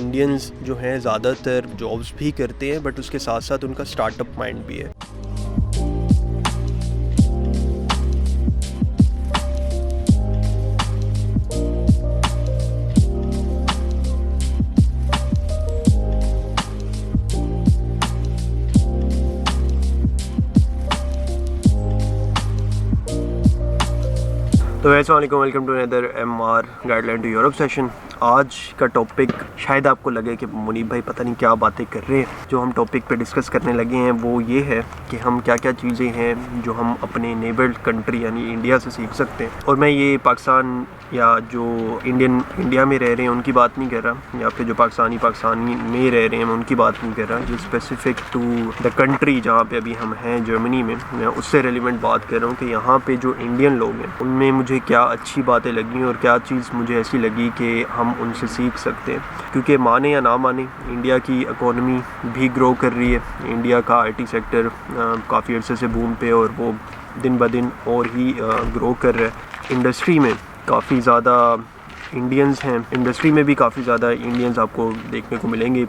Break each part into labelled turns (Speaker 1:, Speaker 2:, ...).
Speaker 1: Indians जो हैं ज़्यादातर जॉब्स भी करते हैं, बट उसके साथ साथ उनका स्टार्टअप माइंड भी है। तो अस्सलामुअलैकुम, welcome to another MR guideline to Europe session. आज का टॉपिक शायद आपको लगे कि मुनीब भाई पता नहीं क्या बातें कर रहे हैं। जो हम टॉपिक पे डिस्कस करने लगे हैं वो ये है कि हम क्या क्या चीज़ें हैं जो हम अपने नेबर्ड कंट्री यानी इंडिया से सीख सकते हैं। और मैं ये पाकिस्तान या जो इंडिया में रह रहे हैं उनकी बात नहीं कर रहा, या फिर जो पाकिस्तानी में रह रहे हैं मैं उनकी बात नहीं कर रहा। जो स्पेसिफ़िक टू द कंट्री जहाँ पे अभी हम हैं, जर्मनी में, मैं उससे रेलिवेंट बात कर रहा हूँ कि यहाँ पे जो इंडियन लोग हैं उनमें मुझे क्या अच्छी बातें लगी और क्या चीज़ मुझे ऐसी लगी कि हम उनसे सीख सकते हैं। क्योंकि माने या ना माने, इंडिया की इकोनॉमी भी ग्रो कर रही है। इंडिया का IT सेक्टर काफ़ी अर्से से बूम पे और वो दिन ब दिन और ही ग्रो कर रहा है। इंडस्ट्री में काफ़ी ज़्यादा इंडियंस हैं, इंडस्ट्री में भी काफ़ी ज़्यादा इंडियंस आपको देखने को मिलेंगे।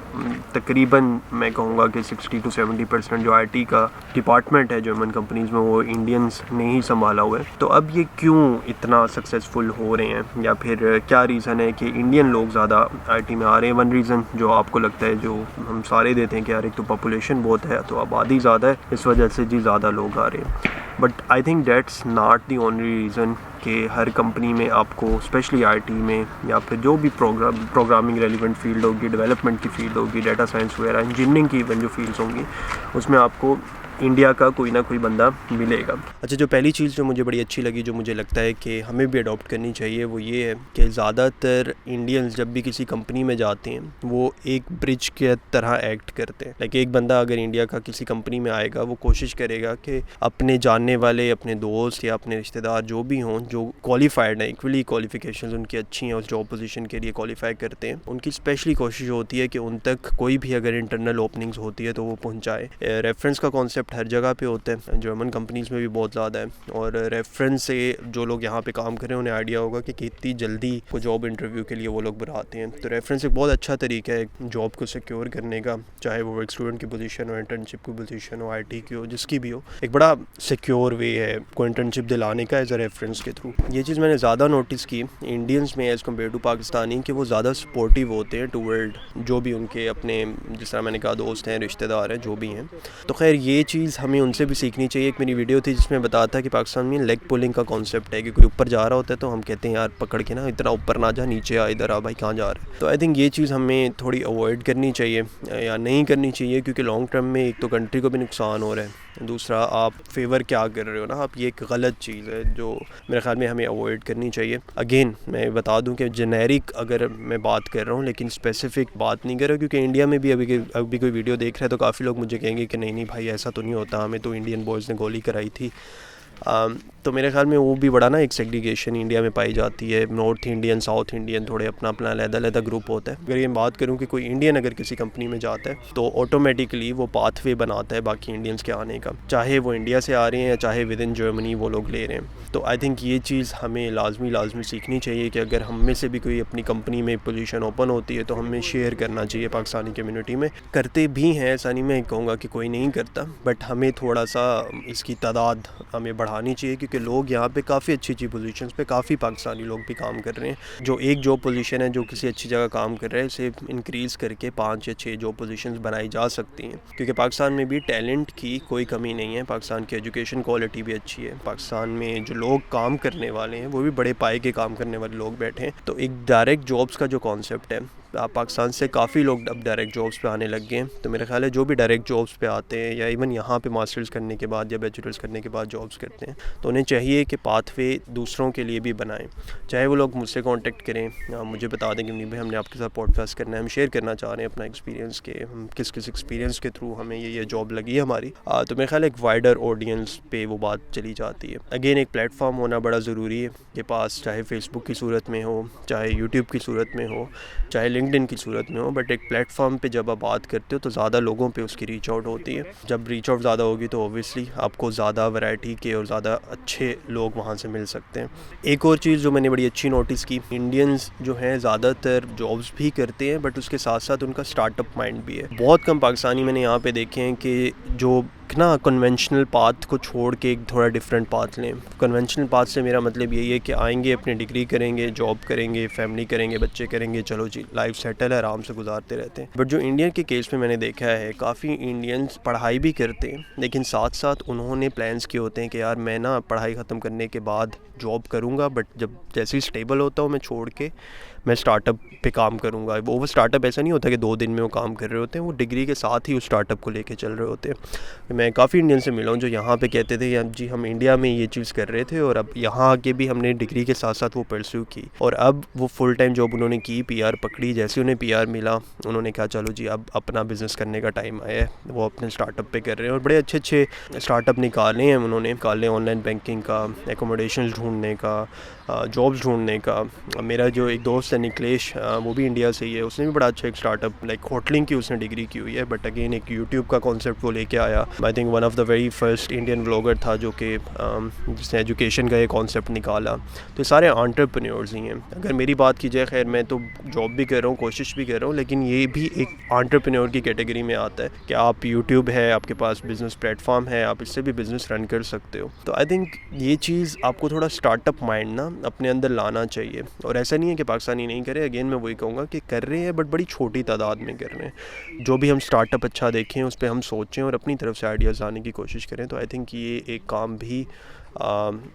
Speaker 1: तकरीबन मैं कहूँगा कि 60 to 70% जो IT का डिपार्टमेंट है जर्मन कंपनीज़ में वो इंडियंस ने ही संभाला हुआ है। तो अब ये क्यों इतना सक्सेसफुल हो रहे हैं, या फिर क्या रीज़न है कि इंडियन लोग ज़्यादा IT में आ रहे हैं? वन रीज़न जो आपको लगता है, जो हम सारे देते हैं कि यार एक तो पॉपुलेशन बहुत है, तो आबादी ज़्यादा है, इस वजह से जी ज़्यादा लोग आ रहे हैं। But I think that's not the only reason कि हर कंपनी में आपको स्पेशली IT में या फिर जो भी प्रोग्रामिंग रेलिवेंट फील्ड होगी, डेवलपमेंट की फील्ड होगी, डाटा साइंस वगैरह, इंजीनियरिंग की इवन जो फील्ड्स होंगी उसमें आपको इंडिया का कोई ना कोई बंदा मिलेगा। अच्छा, जो पहली चीज़ जो मुझे बड़ी अच्छी लगी, जो मुझे लगता है कि हमें भी अडॉप्ट करनी चाहिए, वो ये है कि ज़्यादातर इंडियंस जब भी किसी कंपनी में जाते हैं वो एक ब्रिज के तरह एक्ट करते हैं। लाइक एक बंदा अगर इंडिया का किसी कंपनी में आएगा, वो कोशिश करेगा कि अपने जानने वाले, अपने दोस्त या अपने रिश्तेदार जो भी हों, जो क्वालिफाइड हैं, इक्वली क्वालिफिकेशंस उनकी अच्छी हैं, उस जॉब पोजीशन के लिए क्वालिफाई करते हैं, उनकी स्पेशली कोशिश होती है कि उन तक कोई भी अगर इंटरनल ओपनिंग्स होती है तो वो पहुँचाए। रेफरेंस का कॉन्सेप्ट हर जगह पे होता है, जर्मन कंपनीज़ में भी बहुत ज़्यादा है। और रेफरेंस से जो लोग यहाँ पे काम कर रहे हैं उन्हें आइडिया होगा कि कितनी जल्दी को जॉब इंटरव्यू के लिए वो लोग बुलाते हैं। तो रेफरेंस एक बहुत अच्छा तरीका है जॉब को सिक्योर करने का, चाहे वो एक स्टूडेंट की पोजीशन हो, इंटर्नशिप की पोजीशन हो, IT की हो, जिसकी भी हो। एक बड़ा सिक्योर वे है को इंटर्नशिप दिलाने का एज अ रेफरेंस के थ्रू। ये चीज़ मैंने ज़्यादा नोटिस की इंडियंस में एज़ कम्पेयर टू पाकिस्तानी, कि वो ज़्यादा सपोर्टिव होते हैं टूवर्ड जो भी उनके अपने, जिस तरह मैंने कहा, दोस्त हैं, रिश्तेदार हैं, जो भी हैं। तो खैर ये चीज़ हमें उनसे भी सीखनी चाहिए। एक मेरी वीडियो थी जिसमें बताया था कि पाकिस्तान में लेग पुलिंग का कॉन्सेप्ट है कि कोई ऊपर जा रहा होता है तो हम कहते हैं यार पकड़ के ना इतना ऊपर ना जा, नीचे आ, इधर आ भाई, कहाँ जा रहा है। तो आई थिंक ये चीज़ हमें थोड़ी अवॉइड करनी चाहिए या नहीं करनी चाहिए, क्योंकि लॉन्ग टर्म में एक तो कंट्री को भी नुकसान हो रहा है, दूसरा आप फेवर क्या कर रहे हो ना आप, ये एक गलत चीज़ है जो मेरे ख्याल में हमें अवॉइड करनी चाहिए। अगेन मैं बता दूं कि जेनेरिक अगर मैं बात कर रहा हूँ, लेकिन स्पेसिफिक बात नहीं कर रहा, क्योंकि इंडिया में भी अभी कोई वीडियो देख रहा है तो काफ़ी लोग मुझे कहेंगे कि नहीं भाई ऐसा तो नहीं होता, हमें तो इंडियन बॉयज़ ने गोली कराई थी। तो मेरे ख्याल में वो भी बड़ा ना एक सेग्रीगेशन इंडिया में पाई जाती है। नॉर्थ इंडियन, साउथ इंडियन, थोड़े अपना अपना अलग ग्रुप होता है। अगर ये बात करूँ कि कोई इंडियन अगर किसी कंपनी में जाता है तो ऑटोमेटिकली वो पाथवे बनाता है बाकी इंडियंस के आने का, चाहे वो इंडिया से आ रहे हैं या चाहे विद इन जर्मनी वो लोग ले रहे हैं। तो आई थिंक ये चीज़ हमें लाजमी सीखनी चाहिए कि अगर हम में से भी कोई अपनी कंपनी में पोजीशन ओपन होती है तो हमें शेयर करना चाहिए पाकिस्तानी कम्युनिटी में। करते भी हैं, ऐसा नहीं मैं कहूँगा कि कोई नहीं करता, बट हमें थोड़ा सा इसकी तादाद हमें बढ़ानी चाहिए, क्योंकि लोग यहाँ पे काफ़ी अच्छी पोजीशंस पे, काफ़ी पाकिस्तानी लोग भी काम कर रहे हैं। जो एक जॉब पोजीशन है जो किसी अच्छी जगह काम कर रहे हैं, इसे इंक्रीज़ करके 5 या 6 जॉब पोजीशंस बनाई जा सकती हैं, क्योंकि पाकिस्तान में भी टैलेंट की कोई कमी नहीं है। पाकिस्तान की एजुकेशन क्वालिटी भी अच्छी है। पाकिस्तान में जो लोग काम करने वाले हैं वो भी बड़े पाए के काम करने वाले लोग बैठे हैं। तो एक डायरेक्ट जॉब्स का जो कॉन्सेप्ट है, पाकिस्तान से काफ़ी लोग अब डायरेक्ट जॉब्स पे आने लग गए हैं। तो मेरा ख्याल है जो भी डायरेक्ट जॉब्स पे आते हैं या इवन यहाँ पे मास्टर्स करने के बाद या बैचलर्स करने के बाद जॉब्स करते हैं, तो उन्हें चाहिए कि पाथवे दूसरों के लिए भी बनाएं। चाहे वो लोग मुझसे कांटेक्ट करें, मुझे बता दें कि नहीं भाई हमने आपके साथ पॉडकास्ट करना है, हम शेयर करना चाह रहे हैं अपना एक्सपीरियंस के, हम किस किस एक्सपीरियंस के थ्रू हमें ये जॉब लगी है हमारी। तो मेरे ख्याल एक वाइडर ऑडियंस पे वो बात चली जाती है। अगेन एक प्लेटफॉर्म होना बड़ा ज़रूरी है के पास, चाहे फेसबुक की सूरत में हो, चाहे यूट्यूब की सूरत में हो, चाहे लिंक्डइन की सूरत में हो, बट एक प्लेटफॉर्म पे जब आप बात करते हो तो ज़्यादा लोगों पे उसकी रीच आउट होती है। जब रीच आउट ज़्यादा होगी तो ऑब्वियसली आपको ज़्यादा वैरायटी के और ज़्यादा अच्छे लोग वहाँ से मिल सकते हैं। एक और चीज़ जो मैंने बड़ी अच्छी नोटिस की, इंडियंस जो हैं ज़्यादातर जॉब्स भी करते हैं बट उसके साथ साथ उनका स्टार्टअप माइंड भी है। बहुत कम पाकिस्तानी मैंने यहाँ पे देखे हैं कि जो ना कन्वेंशनल पाथ को छोड़ के एक थोड़ा डिफरेंट पाथ लें। कन्वेंशनल पाथ से मेरा मतलब यही है कि आएंगे, अपनी डिग्री करेंगे, जॉब करेंगे, फैमिली करेंगे, बच्चे करेंगे, चलो जी लाइफ सेटल है, आराम से गुजारते रहते हैं। बट जो इंडिया के केस में मैंने देखा है, काफ़ी इंडियंस पढ़ाई भी करते हैं लेकिन साथ साथ उन्होंने प्लान्स किए होते हैं कि यार मैं ना पढ़ाई ख़त्म करने के बाद जॉब करूँगा, बट जब जैसे ही स्टेबल होता हूँ मैं छोड़ के मैं स्टार्टअप पे काम करूँगा। वो स्टार्टअप ऐसा नहीं होता कि 2 दिन में वो काम कर रहे होते हैं, वो डिग्री के साथ ही उस स्टार्टअप को लेके चल रहे होते हैं। मैं काफ़ी इंडियन से मिला हूँ जो यहाँ पे कहते थे कि जी हम इंडिया में ये चीज़ कर रहे थे और अब यहाँ आके भी हमने डिग्री के साथ साथ वो परस्यू की और अब वो फुल टाइम जॉब उन्होंने की, PR पकड़ी। जैसे उन्हें PR मिला उन्होंने कहा चलो जी अब अपना बिज़नेस करने का टाइम आया है, वो अपने स्टार्टअप पे कर रहे हैं और बड़े अच्छे अच्छे स्टार्टअप निकाले हैं उन्होंने। निकाले ऑनलाइन बैंकिंग का, एकोमोडेशन ढूंढने का, जॉब्स ढूंढने का। मेरा जो एक दोस्त है निकलेश, वो भी इंडिया से ही है, उसने भी बड़ा अच्छा एक स्टार्टअप लाइक होटलिंग की उसने डिग्री की हुई है, बट अगेन एक यूट्यूब का कॉन्सेप्ट वो लेके आया। I think one of the very first Indian vlogger था जो कि जिसने एजुकेशन का ये कॉन्सेप्ट निकाला। तो ये सारे एंटरप्रेन्योर्स ही हैं। अगर मेरी बात की जाए, खैर मैं तो जॉब भी कर रहा हूँ, कोशिश भी कर रहा हूँ, लेकिन ये भी एक एंटरप्रेन्योर की कैटेगरी में आता है कि आप यूट्यूब है, आपके पास बिज़नेस प्लेटफॉर्म है, आप इससे भी बिज़नेस रन कर सकते हो। तो आई थिंक ये चीज़ आपको थोड़ा स्टार्टअप माइंड ना अपने अंदर लाना चाहिए। और ऐसा नहीं है कि पाकिस्तानी नहीं करे, अगेन मैं वही कहूँगा कि कर रहे हैं बट बड़ी छोटी तादाद में कर रहे हैं। जो भी हम स्टार्टअप अच्छा देखें उस पर हम सोचें और अपनी तरफ से आइडियाज़ लाने की कोशिश करें। तो आई थिंक ये एक काम भी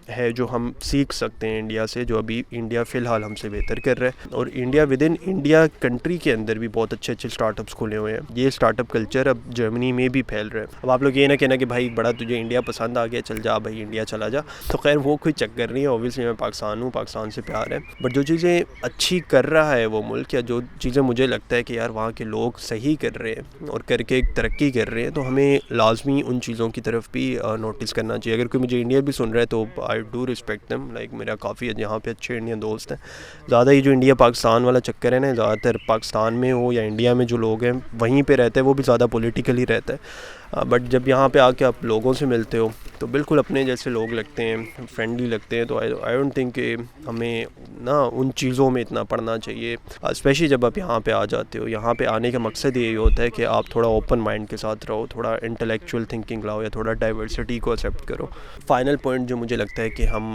Speaker 1: है जो हम सीख सकते हैं इंडिया से, जो अभी इंडिया फ़िलहाल हमसे बेहतर कर रहा है। और India with in India country के अंदर भी बहुत अच्छे अच्छे स्टार्टअप्स खुले हुए हैं। ये स्टार्टअप कल्चर अब जर्मनी में भी फैल रहा है। अब आप लोग ये ना कहना कि भाई बड़ा तुझे इंडिया पसंद आ गया, चल जा भाई इंडिया चला जा, तो खैर वो कोई चक्कर नहीं है। ऑब्वियसली मैं पाकिस्तान हूँ, पाकिस्तान से प्यार है, बट जो चीज़ें अच्छी कर रहा है वो मुल्क, या जो चीज़ें मुझे लगता है कि यार वहाँ के लोग सही कर रहे हैं और करके एक तरक्की कर रहे हैं, तो हमें लाजमी उन चीज़ों की तरफ भी नोटिस करना चाहिए। अगर कोई मुझे इंडिया भी सुन रहा है तो I do respect them, like मेरा काफ़ी यहाँ पे अच्छे इंडियन दोस्त हैं। ज़्यादा ही जो इंडिया पाकिस्तान वाला चक्कर है ना, ज़्यादातर पाकिस्तान में हो या इंडिया में जो लोग हैं वहीं पे रहते हैं, वो भी ज़्यादा पॉलिटिकली रहता है। बट जब यहाँ पे आके आप लोगों से मिलते हो तो बिल्कुल अपने जैसे लोग लगते हैं, फ्रेंडली लगते हैं। तो आई डोंट थिंक कि हमें ना उन चीज़ों में इतना पढ़ना चाहिए, स्पेशली जब आप यहाँ पे आ जाते हो। यहाँ पे आने का मकसद यही होता है कि आप थोड़ा ओपन माइंड के साथ रहो, थोड़ा इंटेलेक्चुअल थिंकिंग लाओ या थोड़ा डाइवर्सिटी को एक्सेप्ट करो। फाइनल पॉइंट जो मुझे लगता है कि हम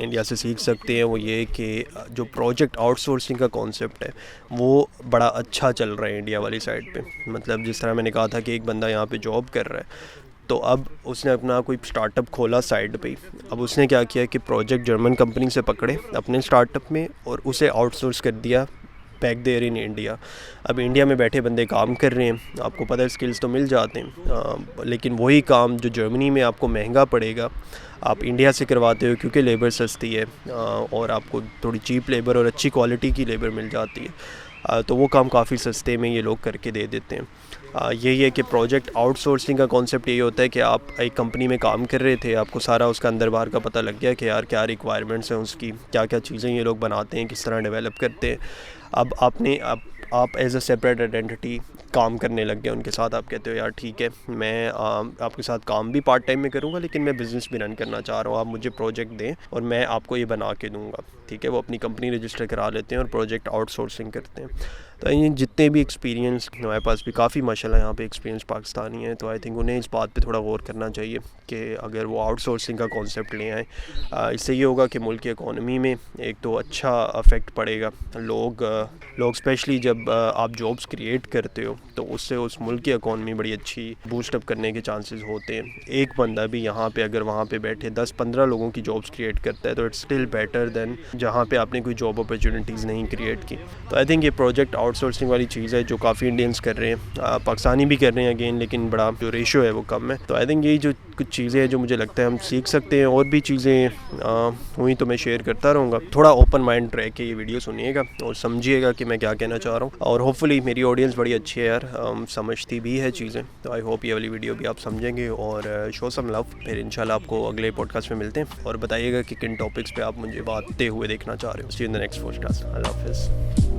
Speaker 1: इंडिया से सीख सकते हैं वो ये कि जो प्रोजेक्ट आउटसोर्सिंग का कॉन्सेप्ट है वो बड़ा अच्छा चल रहा है इंडिया वाली साइड पे। मतलब जिस तरह मैंने कहा था कि एक बंदा यहाँ पे जॉब कर रहा है, तो अब उसने अपना कोई स्टार्टअप खोला साइड पे। अब उसने क्या किया कि प्रोजेक्ट जर्मन कंपनी से पकड़े अपने स्टार्टअप में और उसे आउटसोर्स कर दिया बैक देयर इन इंडिया। अब इंडिया में बैठे बंदे काम कर रहे हैं, आपको पता है स्किल्स तो मिल जाते हैं, लेकिन वही काम जो जर्मनी में आपको महंगा पड़ेगा आप इंडिया से करवाते हो क्योंकि लेबर सस्ती है और आपको थोड़ी चीप लेबर और अच्छी क्वालिटी की लेबर मिल जाती है। तो वो काम काफ़ी सस्ते में ये लोग करके दे देते हैं। यही है कि प्रोजेक्ट आउटसोर्सिंग का कॉन्सेप्ट यही होता है कि आप एक कंपनी में काम कर रहे थे, आपको सारा उसका अंदर बाहर का पता लग गया कि यार क्या रिक्वायरमेंट्स हैं उसकी, क्या क्या चीज़ें ये लोग बनाते हैं, किस तरह डेवलप करते हैं। अब आप एज अ सेपरेट आइडेंटिटी काम करने लग गए उनके साथ। आप कहते हो यार ठीक है मैं आपके साथ काम भी पार्ट टाइम में करूँगा लेकिन मैं बिज़नेस भी रन करना चाह रहा हूँ, आप मुझे प्रोजेक्ट दें और मैं आपको ये बना के दूँगा। ठीक है, वो अपनी कंपनी रजिस्टर करा लेते हैं और प्रोजेक्ट आउटसोर्सिंग करते हैं। तो ये जितने भी एक्सपीरियंस हमारे पास भी काफ़ी माशाल्लाह यहाँ पे एक्सपीरियंस पाकिस्तानी है, तो आई थिंक उन्हें इस बात पे थोड़ा गौर करना चाहिए कि अगर वो आउटसोर्सिंग का कॉन्सेप्ट ले आएँ। इससे ये होगा कि मुल्क की इकॉनमी में एक तो अच्छा अफेक्ट पड़ेगा। लोग स्पेशली जब आप जॉब्स क्रिएट करते हो तो उससे उस मुल्क की इकॉनमी बड़ी अच्छी बूस्टअप करने के चांसेस होते हैं। एक बंदा भी यहाँ पे अगर वहाँ पे बैठे 10-15 लोगों की जॉब्स क्रिएट करता है तो इट्स स्टिल बेटर दैन जहाँ पे आपने कोई जॉब अपॉर्चुनिटीज़ नहीं क्रिएट की। तो आई थिंक ये प्रोजेक्ट आउटसोर्सिंग वाली चीज़ है जो काफ़ी इंडियंस कर रहे हैं, पाकिस्तानी भी कर रहे हैं अगेन, लेकिन बड़ा जो रेशो है वो कम है। तो आई थिंक यही जो कुछ चीज़ें हैं जो मुझे लगता है हम सीख सकते हैं। और भी चीज़ें हुई तो मैं शेयर करता रहूँगा। थोड़ा ओपन माइंड रह के ये वीडियो सुनिएगा और समझिएगा कि मैं क्या कहना चाह रहा हूँ। और होपफुली मेरी ऑडियंस बड़ी अच्छी है यार, समझती भी है चीज़ें। तो आई होप ये वाली वीडियो भी आप समझेंगे और शो सम लव। फिर इंशाल्लाह आपको अगले पॉडकास्ट में मिलते हैं और बताइएगा कि किन टॉपिक्स पे आप मुझे बातें हुए देखना चाह रहे हो। See you in the next podcast. अल्लाह हाफ़िज़।